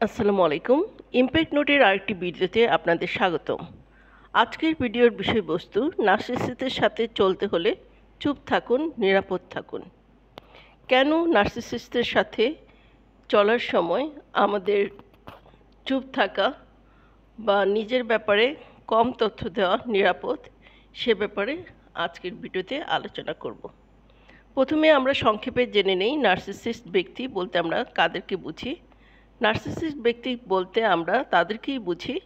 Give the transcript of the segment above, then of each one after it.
আসসালামু আলাইকুম। ইমপ্যাক্ট নোটের আরেকটি ভিডিওতে আপনাদের স্বাগতম। আজকের ভিডিওর বিষয়বস্তু নার্সিসিস্টের সাথে চলতে হলে চুপ থাকুন, নিরাপদ থাকুন। কেন নার্সিসিস্টের সাথে চলার সময় আমাদের চুপ থাকা বা নিজের ব্যাপারে কম তথ্য দেওয়া নিরাপদ, সে ব্যাপারে আজকের ভিডিওতে আলোচনা করব। প্রথমে আমরা সংক্ষেপে জেনে নেই নার্সিসিস্ট ব্যক্তি বলতে আমরা কাদেরকে বুঝি। নার্সিসিস্ট ব্যক্তি বলতে আমরা তাদেরকেই বুঝি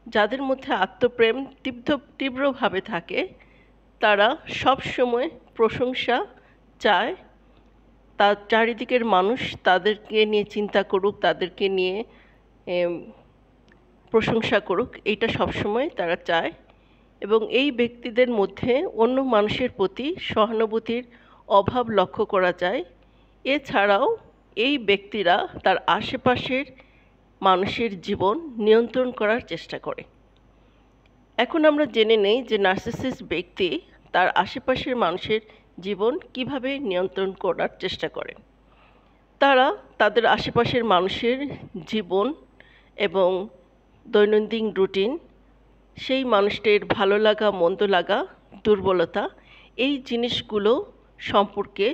যাদের মধ্যে আত্মপ্রেম তীব্রভাবে থাকে। তারা সবসময় প্রশংসা চায়, তার চারিদিকের মানুষ তাদেরকে নিয়ে চিন্তা করুক, তাদেরকে নিয়ে প্রশংসা করুক, এইটা সবসময় তারা চায়। এবং এই ব্যক্তিদের মধ্যে অন্য মানুষের প্রতি সহানুভূতির অভাব লক্ষ্য করা যায়। এছাড়াও এই ব্যক্তিরা তার আশেপাশের মানুষের জীবন নিয়ন্ত্রণ করার চেষ্টা করে। এখন আমরা জেনে নেই যে নার্সিসিস্ট ব্যক্তি তার আশেপাশের মানুষের জীবন কিভাবে নিয়ন্ত্রণ করার চেষ্টা করে। তারা তাদের আশেপাশের মানুষের জীবন এবং দৈনন্দিন রুটিন, সেই মানুষটির ভালো লাগা, মন্দ লাগা, দুর্বলতা, এই জিনিসগুলো সম্পর্কে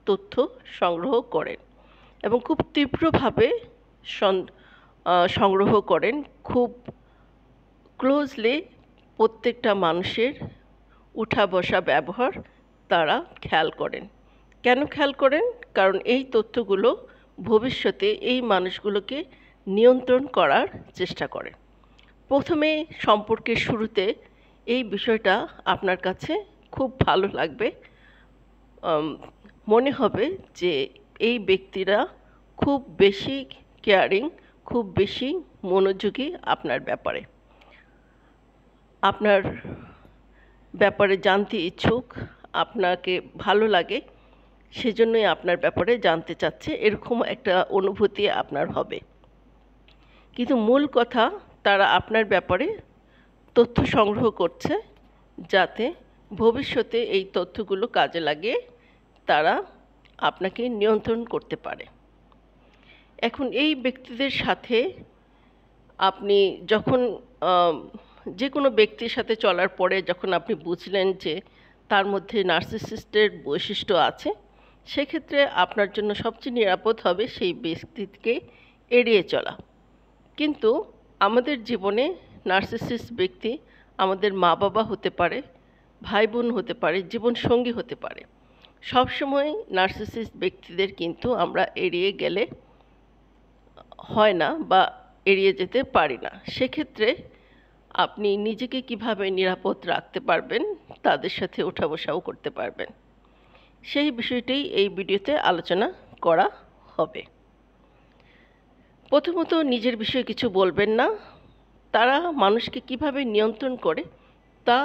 তথ্য সংগ্রহ করেন এবং খুব তীব্রভাবে সংগ্রহ করেন। খুব ক্লোজলি প্রত্যেকটা মানুষের উঠা বসা ব্যবহার তারা খেয়াল করেন। কেন খেয়াল করেন? কারণ এই তথ্যগুলো ভবিষ্যতে এই মানুষগুলোকে নিয়ন্ত্রণ করার চেষ্টা করে। প্রথমে সম্পর্কের শুরুতে এই বিষয়টা আপনার কাছে খুব ভালো লাগবে। মনে হবে যে এই ব্যক্তিরা খুব বেশি কেয়ারিং, খুব বেশি মনোযোগী আপনার ব্যাপারে, আপনার ব্যাপারে জানতে ইচ্ছুক, আপনাকে ভালো লাগে, সেজন্যই আপনার ব্যাপারে জানতে চাচ্ছে, এরকম একটা অনুভূতি আপনার হবে। কিন্তু মূল কথা, তারা আপনার ব্যাপারে তথ্য সংগ্রহ করছে যাতে ভবিষ্যতে এই তথ্যগুলো কাজে লাগিয়ে তারা আপনাকে নিয়ন্ত্রণ করতে পারে। এখন এই ব্যক্তিদের সাথে আপনি যখন যে কোনো ব্যক্তির সাথে চলার পরে যখন আপনি বুঝলেন যে তার মধ্যে নার্সিসিস্টের বৈশিষ্ট্য আছে, সেক্ষেত্রে আপনার জন্য সবচেয়ে নিরাপদ হবে সেই ব্যক্তিকে এড়িয়ে চলা। কিন্তু আমাদের জীবনে নার্সিসিস্ট ব্যক্তি আমাদের মা বাবা হতে পারে, ভাই বোন হতে পারে, জীবনসঙ্গী হতে পারে। সবসময় নার্সিসিস্ট ব্যক্তিদের কিন্তু আমরা এড়িয়ে গেলে হয় না বা এড়িয়ে যেতে পারি না। সেক্ষেত্রে আপনি নিজেকে কিভাবে নিরাপদ রাখতে পারবেন, তাদের সাথে ওঠা বসাও করতে পারবেন, সেই বিষয়টি এই ভিডিওতে আলোচনা করা হবে। প্রথমত নিজের বিষয়ে কিছু বলবেন না। তারা মানুষকে কিভাবে নিয়ন্ত্রণ করে তা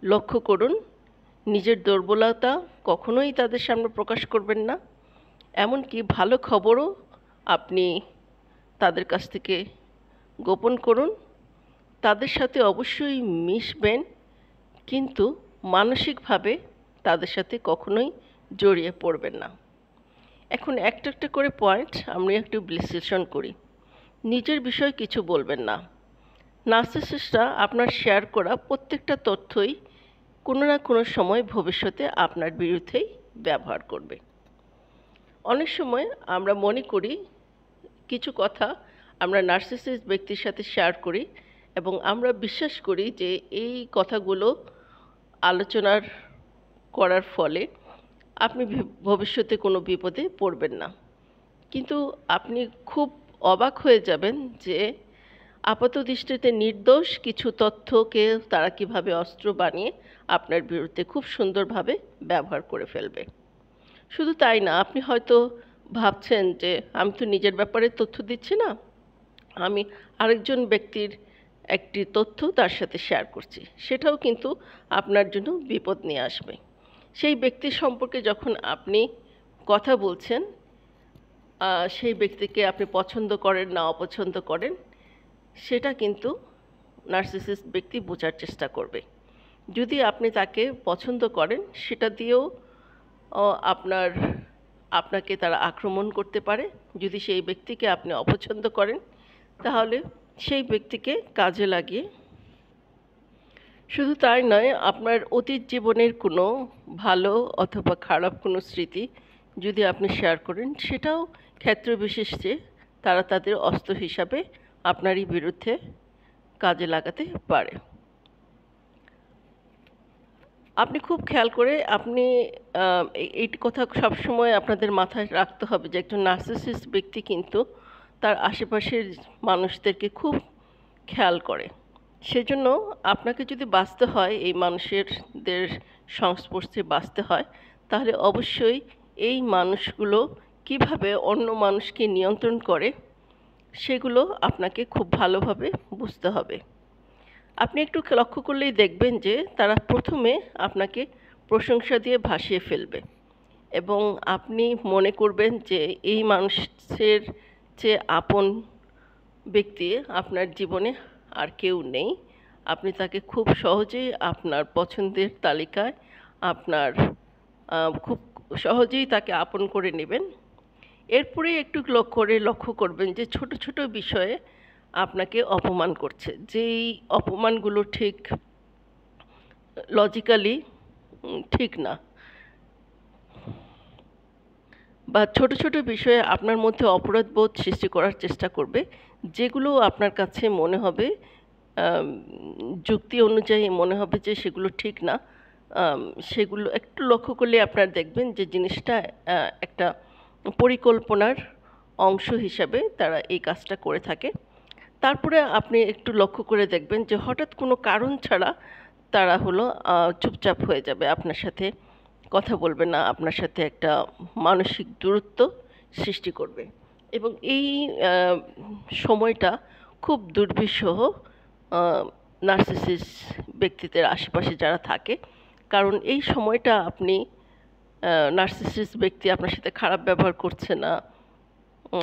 লক্ষ্য করুন। নিজের দুর্বলতা কখনোই তাদের সামনে প্রকাশ করবেন না। এমনকি ভালো খবরও আপনি তাদের কাছ থেকে গোপন করুন। তাদের সাথে অবশ্যই মিশবেন, কিন্তু মানসিকভাবে তাদের সাথে কখনোই জড়িয়ে পড়বেন না। এখন একটা একটা করে পয়েন্ট আমরা একটু বিশ্লেষণ করি। নিজের বিষয়ে কিছু বলবেন না। নার্সিসিস্টরা আপনার শেয়ার করা প্রত্যেকটা তথ্যই কোনো না কোনো সময় ভবিষ্যতে আপনার বিরুদ্ধেই ব্যবহার করবে। অনেক সময় আমরা মনে করি কিছু কথা আমরা নার্সিসিস্ট ব্যক্তির সাথে শেয়ার করি এবং আমরা বিশ্বাস করি যে এই কথাগুলো আলোচনার করার ফলে আপনি ভবিষ্যতে কোনো বিপদে পড়বেন না। কিন্তু আপনি খুব অবাক হয়ে যাবেন যে আপাতদৃষ্টিতে নির্দোষ কিছু তথ্যকে তারা কিভাবে অস্ত্র বানিয়ে আপনার বিরুদ্ধে খুব সুন্দরভাবে ব্যবহার করে ফেলবে। শুধু তাই না, আপনি হয়তো ভাবছেন যে আমি তো নিজের ব্যাপারে তথ্য দিচ্ছি না, আমি আরেকজন ব্যক্তির একটি তথ্য তার সাথে শেয়ার করছি, সেটাও কিন্তু আপনার জন্য বিপদ নিয়ে আসবে। সেই ব্যক্তির সম্পর্কে যখন আপনি কথা বলছেন, সেই ব্যক্তিকে আপনি পছন্দ করেন না অপছন্দ করেন, সেটা কিন্তু নার্সিসিস্ট ব্যক্তি বোঝার চেষ্টা করবে। যদি আপনি তাকে পছন্দ করেন, সেটা দিয়েও আপনাকে তারা আক্রমণ করতে পারে। যদি সেই ব্যক্তিকে আপনি অপছন্দ করেন, তাহলে সেই ব্যক্তিকে কাজে লাগিয়ে শুধু তাই নয়, আপনার অতীত জীবনের কোনো ভালো অথবা খারাপ কোনো স্মৃতি যদি আপনি শেয়ার করেন, সেটাও ক্ষেত্রবিশেষে তারা তাদের অস্ত্র হিসাবে আপনারই বিরুদ্ধে কাজে লাগাতে পারে। আপনি খুব খেয়াল করে আপনি এই কথা সবসময় আপনাদের মাথায় রাখতে হবে যে একজন নার্সিসিস্ট ব্যক্তি কিন্তু তার আশেপাশের মানুষদেরকে খুব খেয়াল করে। সেজন্য আপনাকে যদি বাঁচতে হয়, এই মানুষদের সংস্পর্শে বাঁচতে হয়, তাহলে অবশ্যই এই মানুষগুলো কিভাবে অন্য মানুষকে নিয়ন্ত্রণ করে সেগুলো আপনাকে খুব ভালোভাবে বুঝতে হবে। আপনি একটু লক্ষ্য করলেই দেখবেন যে তারা প্রথমে আপনাকে প্রশংসা দিয়ে ভাসিয়ে ফেলবে এবং আপনি মনে করবেন যে এই মানুষের চেয়ে আপন ব্যক্তি আপনার জীবনে আর কেউ নেই। আপনি তাকে খুব সহজেই আপনার পছন্দের তালিকায় আপনার খুব সহজেই তাকে আপন করে নেবেন। এরপরে একটু লক্ষ্য করবেন যে ছোট ছোট বিষয়ে আপনাকে অপমান করছে, যেই অপমানগুলো ঠিক লজিক্যালি ঠিক না, বা ছোট ছোট বিষয়ে আপনার মধ্যে অপরাধবোধ সৃষ্টি করার চেষ্টা করবে, যেগুলো আপনার কাছে মনে হবে যুক্তি অনুযায়ী মনে হবে যে সেগুলো ঠিক না। সেগুলো একটু লক্ষ্য করলে আপনারা দেখবেন যে জিনিসটা একটা পরিকল্পনার অংশ হিসাবে তারা এই কাজটা করে থাকে। তারপরে আপনি একটু লক্ষ্য করে দেখবেন যে হঠাৎ কোনো কারণ ছাড়া তারা চুপচাপ হয়ে যাবে, আপনার সাথে কথা বলবে না, আপনার সাথে একটা মানসিক দূরত্ব সৃষ্টি করবে। এবং এই সময়টা খুব দুর্বিষহ নার্সিসিস্ট ব্যক্তিদের আশেপাশে যারা থাকে, কারণ এই সময়টা আপনি নার্সিসিস্ট ব্যক্তি আপনার সাথে খারাপ ব্যবহার করছে না,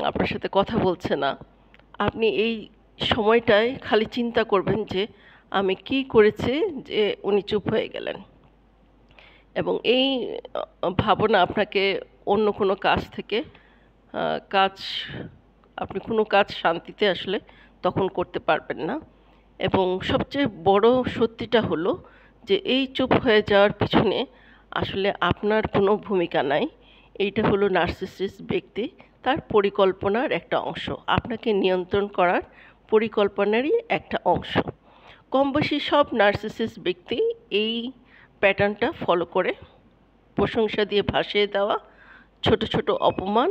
আপনার সাথে কথা বলছে না, আপনি এই সময়টায় খালি চিন্তা করবেন যে আমি কি করেছি যে উনি চুপ হয়ে গেলেন। এবং এই ভাবনা আপনাকে অন্য কোনো কাজ থেকে আপনি কোনো কাজ শান্তিতে আসলে তখন করতে পারবেন না। এবং সবচেয়ে বড় সত্যিটা হলো যে এই চুপ হয়ে যাওয়ার পিছনে আসলে আপনার কোনো ভূমিকা নাই। এইটা হলো নার্সিসিস্ট ব্যক্তি তার পরিকল্পনার একটা অংশ, আপনাকে নিয়ন্ত্রণ করার পরিকল্পনারই একটা অংশ। কমবেশি সব নার্সিসিস্ট ব্যক্তি এই প্যাটার্নটা ফলো করে। প্রশংসা দিয়ে ভাসিয়ে দেওয়া, ছোট ছোট অপমান,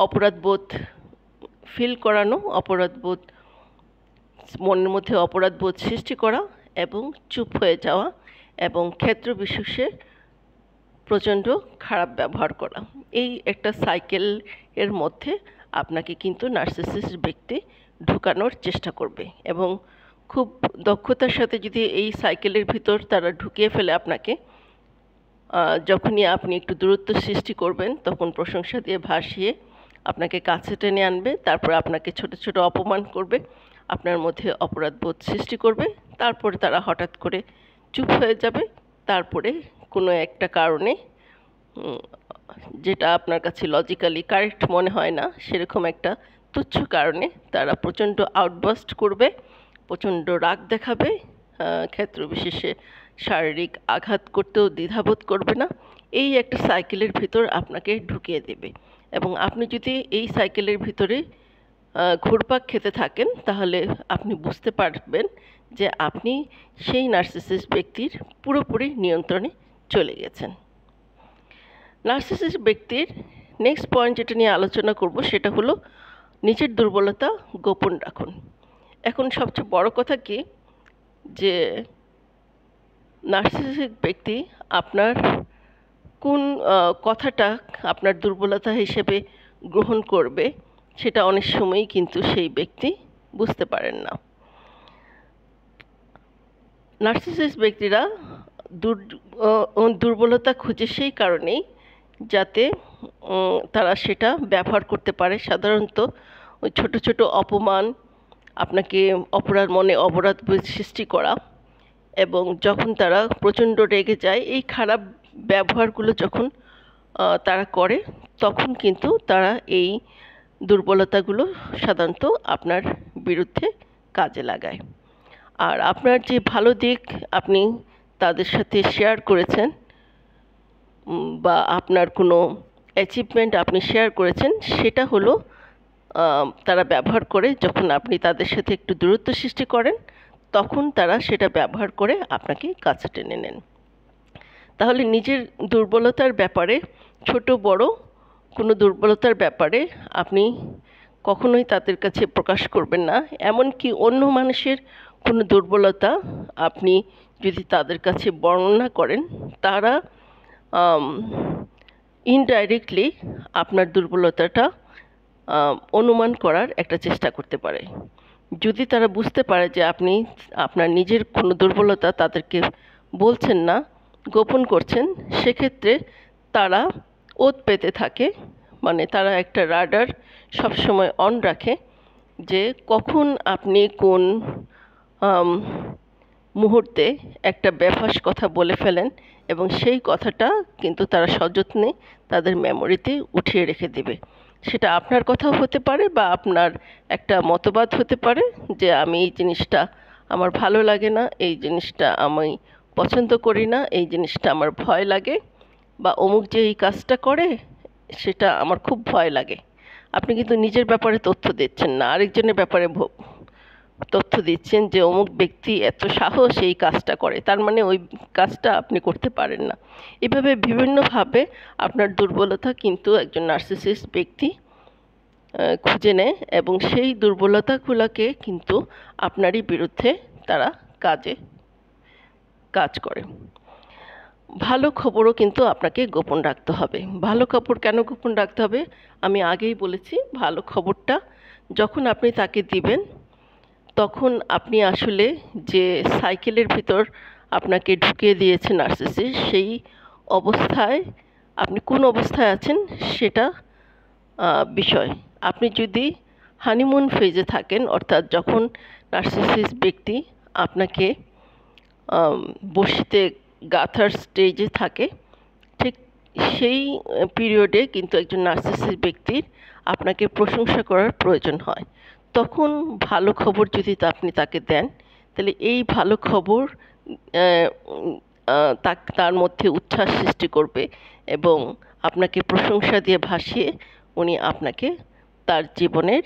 অপরাধবোধ ফিল করানো, মনের মধ্যে অপরাধবোধ সৃষ্টি করা এবং চুপ হয়ে যাওয়া এবং ক্ষেত্রবিশেষে প্রচণ্ড খারাপ ব্যবহার করা। এই একটা সাইকেল এর মধ্যে আপনাকে কিন্তু নার্সিসিস্ট ব্যক্তি ঢুকানোর চেষ্টা করবে এবং খুব দক্ষতার সাথে যদি এই সাইকেলের ভিতর তারা ঢুকিয়ে ফেলে আপনাকে, যখনই আপনি একটু দূরত্ব সৃষ্টি করবেন তখন প্রশংসা দিয়ে ভাসিয়ে আপনাকে কাছে টেনে আনবে, তারপরে আপনাকে ছোট ছোট অপমান করবে, আপনার মধ্যে অপরাধবোধ সৃষ্টি করবে, তারপরে তারা হঠাৎ করে চুপ হয়ে যাবে। তারপরে কোনো একটা কারণে যেটা আপনার কাছে লজিক্যালি কারেক্ট মনে হয় না, সেরকম একটা তুচ্ছ কারণে তারা প্রচণ্ড আউটবাস্ট করবে, প্রচণ্ড রাগ দেখাবে, ক্ষেত্রবিশেষে শারীরিক আঘাত করতেও দ্বিধাবোধ করবে না। এই একটা সাইকেলের ভিতর আপনাকে ঢুকিয়ে দেবে এবং আপনি যদি এই সাইকেলের ভিতরে ঘুরপাক খেতে থাকেন তাহলে আপনি বুঝতে পারবেন যে আপনি সেই নার্সিসিস্ট ব্যক্তির পুরোপুরি নিয়ন্ত্রণে চলে গেছেন। নার্সিসিস্ট ব্যক্তির নেক্সট পয়েন্ট যেটা নিয়ে আলোচনা করব সেটা হলো নিজের দুর্বলতা গোপন রাখুন। এখন সবচেয়ে বড় কথা কি যে নার্সিসিস্ট ব্যক্তি আপনার কোন কথাটা আপনার দুর্বলতা হিসেবে গ্রহণ করবে সেটা অনেক সময়ই কিন্তু সেই ব্যক্তি বুঝতে পারেন না। নার্সিসিস্ট ব্যক্তিরা দুর্বলতা খুঁজে সেই কারণেই যাতে তারা সেটা ব্যবহার করতে পারে। সাধারণত ওই ছোট ছোট অপমান, আপনাকে মনে অপরাধবোধ সৃষ্টি করা, এবং যখন তারা প্রচণ্ড রেগে যায়, এই খারাপ ব্যবহারগুলো যখন তারা করে তখন কিন্তু তারা এই দুর্বলতাগুলো সাধারণত আপনার বিরুদ্ধে কাজে লাগায়। আর আপনার যে ভালো দিক আপনি তাদের সাথে শেয়ার করেছেন, বা আপনার কোনো অ্যাচিভমেন্ট আপনি শেয়ার করেছেন, সেটা হলো তারা ব্যবহার করে যখন আপনি তাদের সাথে একটু দূরত্ব সৃষ্টি করেন, তখন তারা সেটা ব্যবহার করে আপনাকে কাছে টেনে নেন। তাহলে নিজের দুর্বলতার ব্যাপারে, ছোট বড় কোনো দুর্বলতার ব্যাপারে আপনি কখনোই তাদের কাছে প্রকাশ করবেন না। এমনকি অন্য মানুষের কোনো দুর্বলতা আপনি যদি তাদের কাছে বর্ণনা করেন, তারা ইনডাইরেক্টলি আপনার দুর্বলতাটা অনুমান করার একটা চেষ্টা করতে পারে। যদি তারা বুঝতে পারে যে আপনি আপনার নিজের কোনো দুর্বলতা তাদেরকে বলছেন না, গোপন করছেন, সেক্ষেত্রে তারা ওত পেতে থাকে। মানে তারা একটা রাডার সবসময় অন রাখে যে কখন আপনি কোন মুহূর্তে একটা বেফাঁস কথা বলে ফেলেন, এবং সেই কথাটা কিন্তু তারা সযত্নে তাদের মেমোরিতে উঠিয়ে রেখে দেবে। সেটা আপনার কথাও হতে পারে, বা আপনার একটা মতবাদ হতে পারে যে আমি এই জিনিসটা আমার ভালো লাগে না, এই জিনিসটা আমি পছন্দ করি না, এই জিনিসটা আমার ভয় লাগে, বা অমুক যে এই কাজটা করে সেটা আমার খুব ভয় লাগে। আপনি কিন্তু নিজের ব্যাপারে তথ্য দিচ্ছেন না, আরেকজনের ব্যাপারে তথ্য দিচ্ছেন যে অমুক ব্যক্তি এত সাহস এই কাজটা করে, তার মানে ওই কাজটা আপনি করতে পারেন না। এভাবে বিভিন্নভাবে আপনার দুর্বলতা কিন্তু একজন নার্সিসিস্ট ব্যক্তি খুঁজে নেয়, এবং সেই দুর্বলতাগুলোকে কিন্তু আপনারই বিরুদ্ধে তারা কাজ করে। ভালো খবরও কিন্তু আপনাকে গোপন রাখতে হবে। ভালো খবর কেন গোপন রাখতে হবে? আমি আগেই বলেছি, ভালো খবরটা যখন আপনি তাকে দিবেন, তখন আপনি আসলে যে সাইকেলের ভিতর আপনাকে ঢুকিয়ে দিয়েছে নার্সিসিস্ট, সেই অবস্থায় আপনি কোন অবস্থায় আছেন সেটা বিষয়। আপনি যদি হানিমুন ফেজে থাকেন, অর্থাৎ যখন নার্সিসিস্ট ব্যক্তি আপনাকে বশিতে গাঁথার স্টেজে থাকে, ঠিক সেই পিরিয়ডে কিন্তু একজন নার্সিসিস্ট ব্যক্তির আপনাকে প্রশংসা করার প্রয়োজন হয়। তখন ভালো খবর যদি আপনি তাকে দেন, তাহলে এই ভালো খবর তার মধ্যে উচ্ছ্বাস সৃষ্টি করবে, এবং আপনাকে প্রশংসা দিয়ে ভাসিয়ে উনি আপনাকে তার জীবনের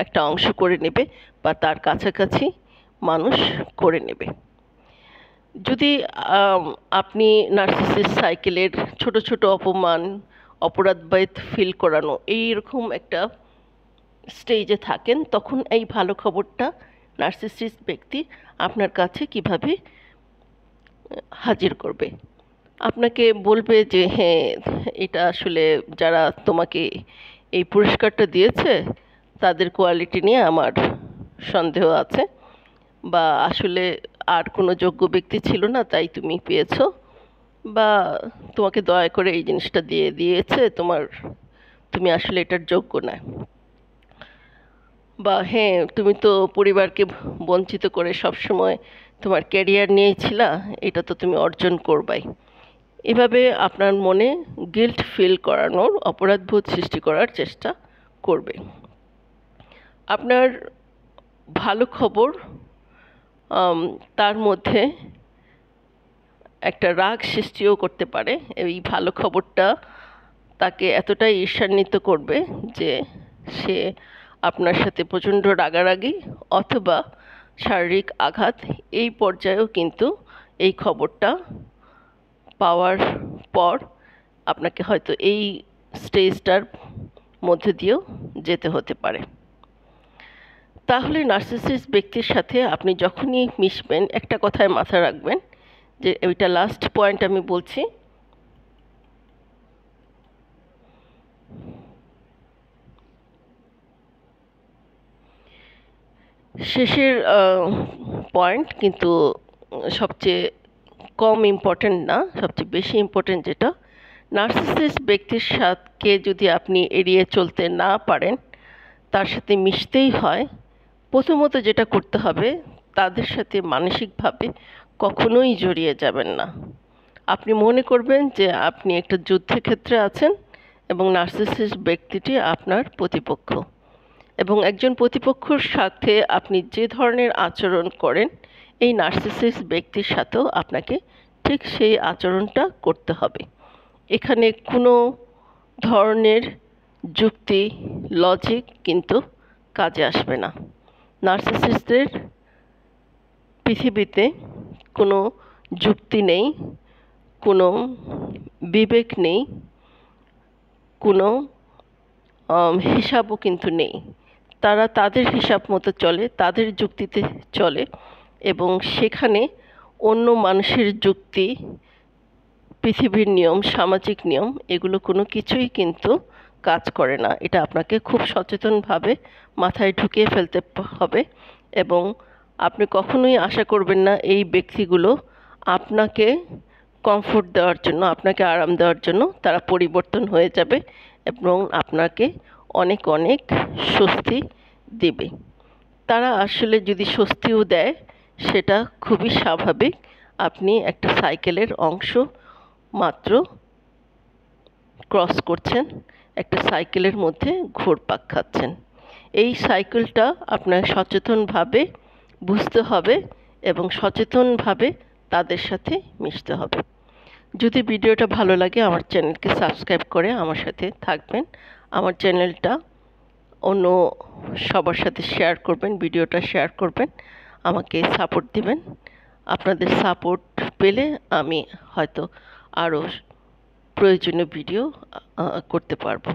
একটা অংশ করে নেবে, বা তার কাছাকাছি মানুষ করে নেবে। যদি আপনি নার্সিসিস্ট সাইকেলের ছোট ছোট অপমান, অপরাধবোধ ফিল করানো এইরকম একটা স্টেজে থাকেন, তখন এই ভালো খবরটা নার্সিসিস্ট ব্যক্তি আপনার কাছে কিভাবে হাজির করবে? আপনাকে বলবে যে হ্যাঁ, এটা আসলে যারা তোমাকে এই পুরস্কারটা দিয়েছে তাদের কোয়ালিটি নিয়ে আমার সন্দেহ আছে, বা আসলে আর কোনো যোগ্য ব্যক্তি ছিল না তাই তুমি পেয়েছো, বা তোমাকে দয়া করে এই জিনিসটা দিয়ে দিয়েছে, তুমি আসলে এটার যোগ্য না, বা হ্যাঁ তুমি তো পরিবারকে বঞ্চিত করে সবসময় তোমার ক্যারিয়ার নিয়েই ছিলা, এটা তো তুমি অর্জন করবাই। এভাবে আপনার মনে গিল্ট ফিল করানোর, অপরাধবোধ সৃষ্টি করার চেষ্টা করবে। আপনার ভালো খবর তার মধ্যে একটা রাগ সৃষ্টিও করতে পারে। এই ভালো খবরটা তাকে এতটাই ঈর্ষান্বিত করবে যে সে আপনার সাথে প্রচণ্ড রাগারাগি অথবা শারীরিক আঘাত এই পর্যায়েও কিন্তু এই খবরটা পাওয়ার পর আপনাকে হয়তো এই স্টেজটার মধ্যে দিয়েও যেতে হতে পারে। তাহলে নার্সিসিস্ট ব্যক্তির সাথে আপনি যখনই মিশবেন, একটা কথায় মাথায় রাখবেন, যে ওইটা লাস্ট পয়েন্ট আমি বলছি, শেষের পয়েন্ট কিন্তু সবচেয়ে কম ইম্পর্ট্যান্ট না, সবচেয়ে বেশি ইম্পর্ট্যান্ট যেটা, নার্সিসিস্ট ব্যক্তির সাথে যদি আপনি এড়িয়ে চলতে না পারেন, তার সাথে মিশতেই হয়, প্রথমত যেটা করতে হবে, তাদের সাথে মানসিকভাবে কখনোই জড়িয়ে যাবেন না। আপনি মনে করবেন যে আপনি একটা যুদ্ধক্ষেত্রে আছেন এবং নার্সিসিস্ট ব্যক্তিটি আপনার প্রতিপক্ষ। এবং একজন প্রতিপক্ষর সাথে আপনি যে ধরনের আচরণ করেন, এই নার্সিসিস্ট ব্যক্তির সাথেও আপনাকে ঠিক সেই আচরণটা করতে হবে। এখানে কোনো ধরনের যুক্তি, লজিক কিন্তু কাজে আসবে না। নার্সিসিস্টদের পৃথিবীতে কোনো যুক্তি নেই, কোনো বিবেক নেই, কোনো হিসাবও কিন্তু নেই। তারা তাদের হিসাব মতো চলে, তাদের যুক্তিতে চলে, এবং সেখানে অন্য মানুষের যুক্তি, পৃথিবীর নিয়ম, সামাজিক নিয়ম, এগুলো কোনো কিছুই কিন্তু কাজ করে না। এটা আপনাকে খুব সচেতনভাবে মাথায় ঢুকিয়ে ফেলতে হবে। এবং আপনি কখনোই আশা করবেন না এই ব্যক্তিগুলো আপনাকে কমফোর্ট দেওয়ার জন্য, আপনাকে আরাম দেওয়ার জন্য তারা পরিবর্তন হয়ে যাবে এবং আপনাকে অনেক অনেক স্বস্তি দেবে। তারা আসলে যদি স্বস্তিও দেয়, সেটা খুবই স্বাভাবিক। আপনি একটা সাইকেলের অংশ মাত্র ক্রস করছেন, একটা সাইকেলের মধ্যে ঘুরপাক খাচ্ছেন। এই সাইকেলটা আপনার সচেতনভাবে বুঝতে হবে এবং সচেতনভাবে তাদের সাথে মিশতে হবে। যদি ভিডিওটা ভালো লাগে, আমার চ্যানেলকে সাবস্ক্রাইব করে আমার সাথে থাকবেন। আমার চ্যানেলটা অন্য সবার সাথে শেয়ার করবেন, ভিডিওটা শেয়ার করবেন, আমাকে সাপোর্ট দিবেন। আপনাদের সাপোর্ট পেলে আমি হয়তো আরও প্রয়োজনীয় ভিডিও করতে পারবো।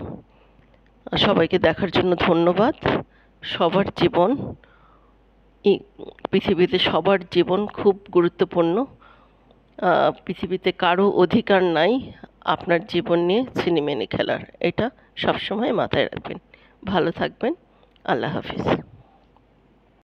সবাইকে দেখার জন্য ধন্যবাদ। সবার জীবন, পৃথিবীতে সবার জীবন খুব গুরুত্বপূর্ণ। পৃথিবীতে কারো অধিকার নাই আপনার জীবন নিয়ে ছিনিমিনি খেলার। এটা সবসময় মাথায় রাখবেন। ভালো থাকবেন। আল্লাহ হাফিজ।